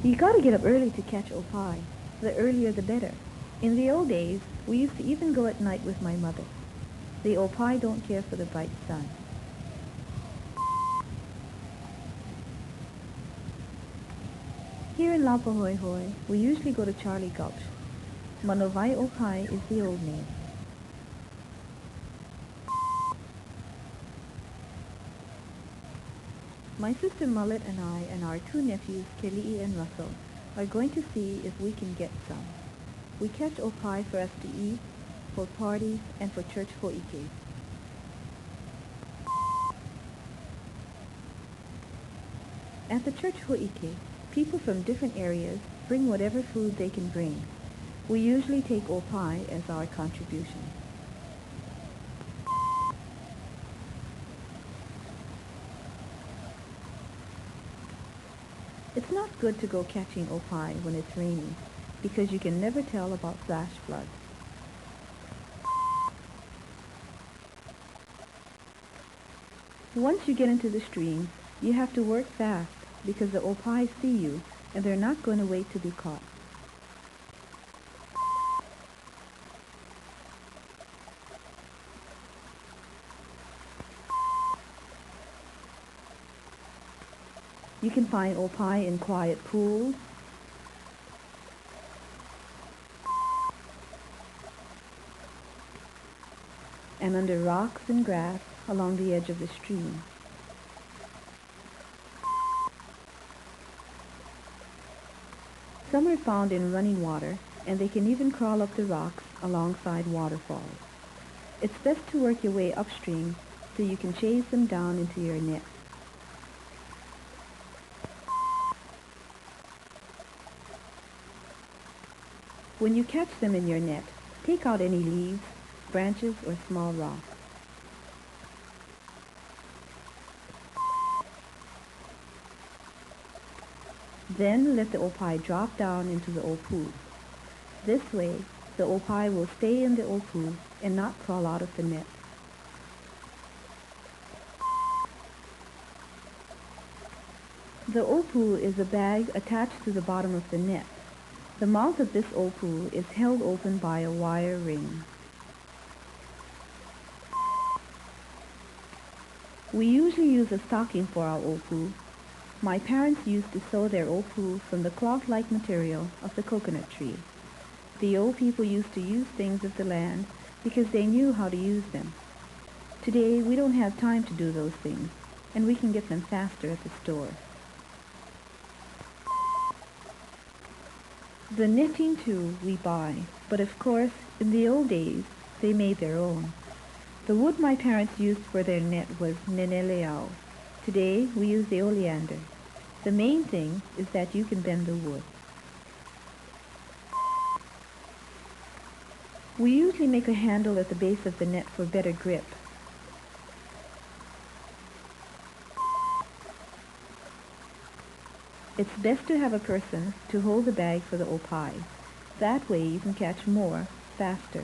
You gotta get up early to catch Opae. The earlier the better. In the old days, we used to even go at night with my mother. The Opae don't care for the bright sun. Here in Lapahoehoe, we usually go to Charlie Gulch. Manovai Opae is the old name. My sister Mullet and I and our two nephews, Keli'i and Russell, are going to see if we can get some. We catch Opae for us to eat, for parties, and for church ho'ike. At the church ho'ike, people from different areas bring whatever food they can bring. We usually take Opae as our contribution. It's not good to go catching Opae when it's raining, because you can never tell about flash floods. Once you get into the streams, you have to work fast, because the Opae see you, and they're not going to wait to be caught. You can find Opae in quiet pools, and under rocks and grass along the edge of the stream. Some are found in running water, and they can even crawl up the rocks alongside waterfalls. It's best to work your way upstream so you can chase them down into your net. When you catch them in your net, take out any leaves, branches, or small rocks. Then let the Opae drop down into the opu. This way, the Opae will stay in the opu and not crawl out of the net. The opu is a bag attached to the bottom of the net. The mouth of this opu is held open by a wire ring. We usually use a stocking for our opu. My parents used to sew their opu from the cloth-like material of the coconut tree. The old people used to use things of the land because they knew how to use them. Today, we don't have time to do those things, and we can get them faster at the store. The netting, too, we buy, but of course, in the old days, they made their own. The wood my parents used for their net was neneleao. Today, we use the oleander. The main thing is that you can bend the wood. We usually make a handle at the base of the net for better grip. It's best to have a person to hold the bag for the Opae. That way you can catch more faster.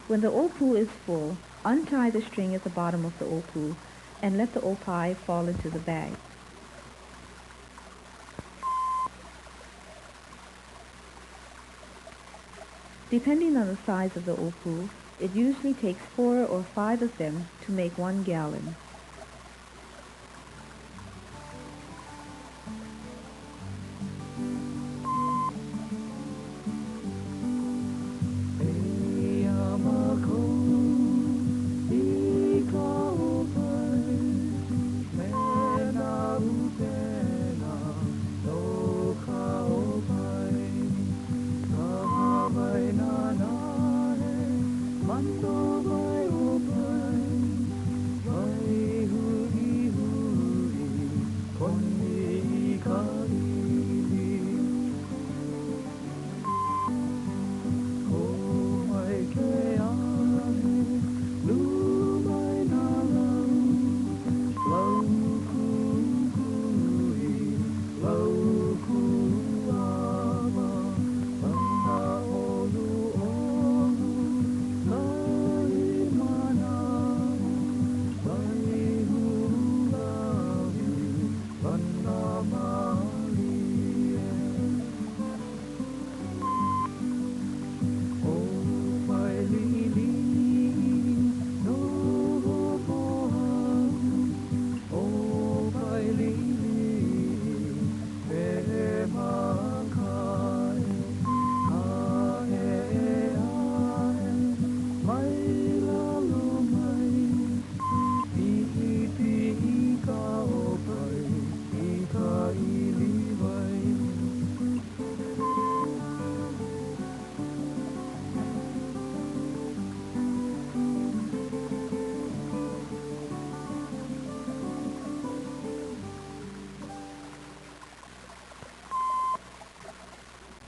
When the opu is full, untie the string at the bottom of the opu and let the Opae fall into the bag. Depending on the size of the opu, it usually takes 4 or 5 of them to make 1 gallon.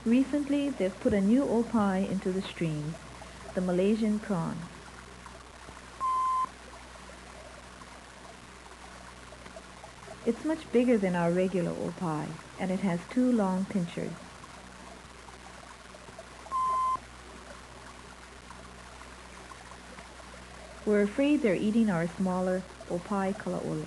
Recently, they've put a new opae into the streams, the Malaysian prawn. It's much bigger than our regular opae, and it has two long pinchers. We're afraid they're eating our smaller Opae kalaole.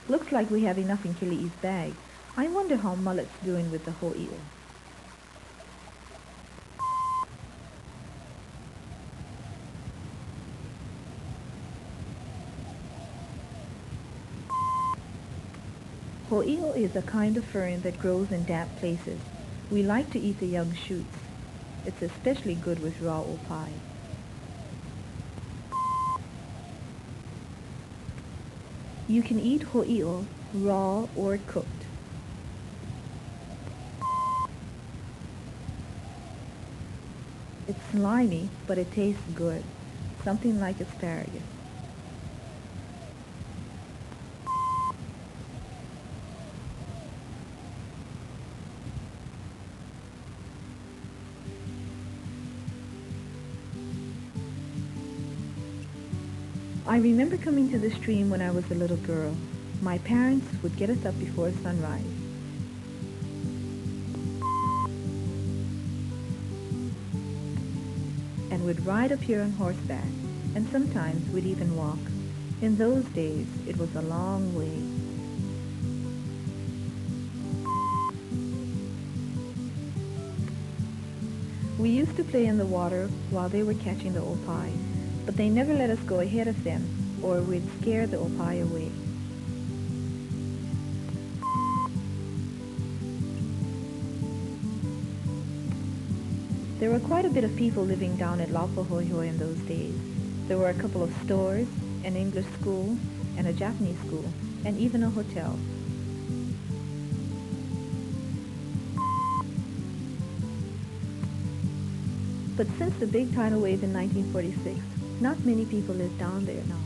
Looks like we have enough in Kili'i's bag. I wonder how Mullet's doing with the ho'i'o. Ho'i'o is a kind of fern that grows in damp places. We like to eat the young shoots. It's especially good with raw opae. You can eat ho'i'o raw or cooked. It's slimy, but it tastes good. Something like asparagus. I remember coming to the stream when I was a little girl. My parents would get us up before sunrise. And would ride up here on horseback, and sometimes we'd even walk. In those days, it was a long way. We used to play in the water while they were catching the opae, but they never let us go ahead of them, or we'd scare the opae away. There were quite a bit of people living down at Laupahoehoe in those days. There were a couple of stores, an English school, and a Japanese school, and even a hotel. But since the big tidal wave in 1946, not many people live down there now.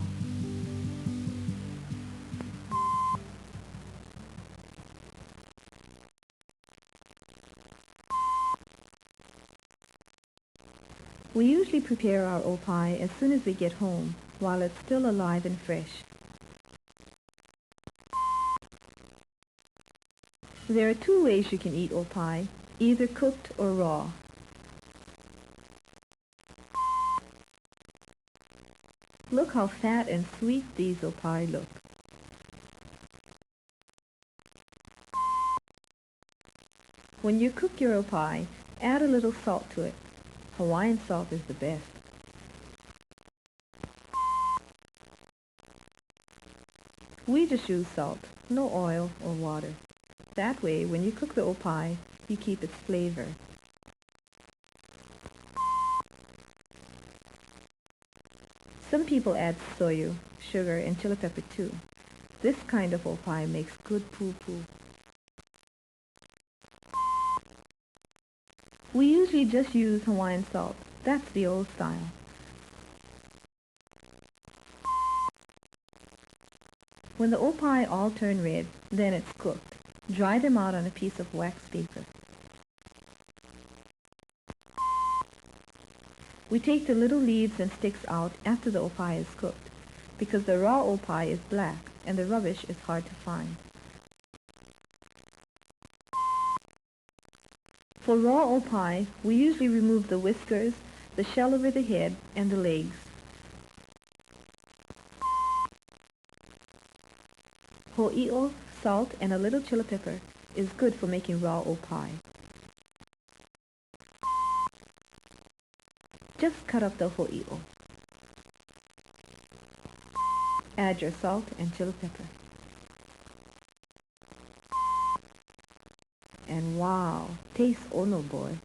We usually prepare our opae as soon as we get home, while it's still alive and fresh. There are two ways you can eat opae, either cooked or raw. Look how fat and sweet these opae look. When you cook your opae, add a little salt to it. Hawaiian salt is the best. We just use salt, no oil or water. That way, when you cook the opae, you keep its flavor. Some people add soyu, sugar, and chili pepper too. This kind of opae makes good poo-poo. We usually just use Hawaiian salt. That's the old style. When the opae all turn red, then it's cooked. Dry them out on a piece of wax paper. We take the little leaves and sticks out after the opae is cooked, because the raw opae is black and the rubbish is hard to find. For raw opae, we usually remove the whiskers, the shell over the head, and the legs. Ho'i'o, salt, and a little chili pepper is good for making raw opae. Just cut up the ho'i'o. Add your salt and chili pepper. And wow, tastes ono boy.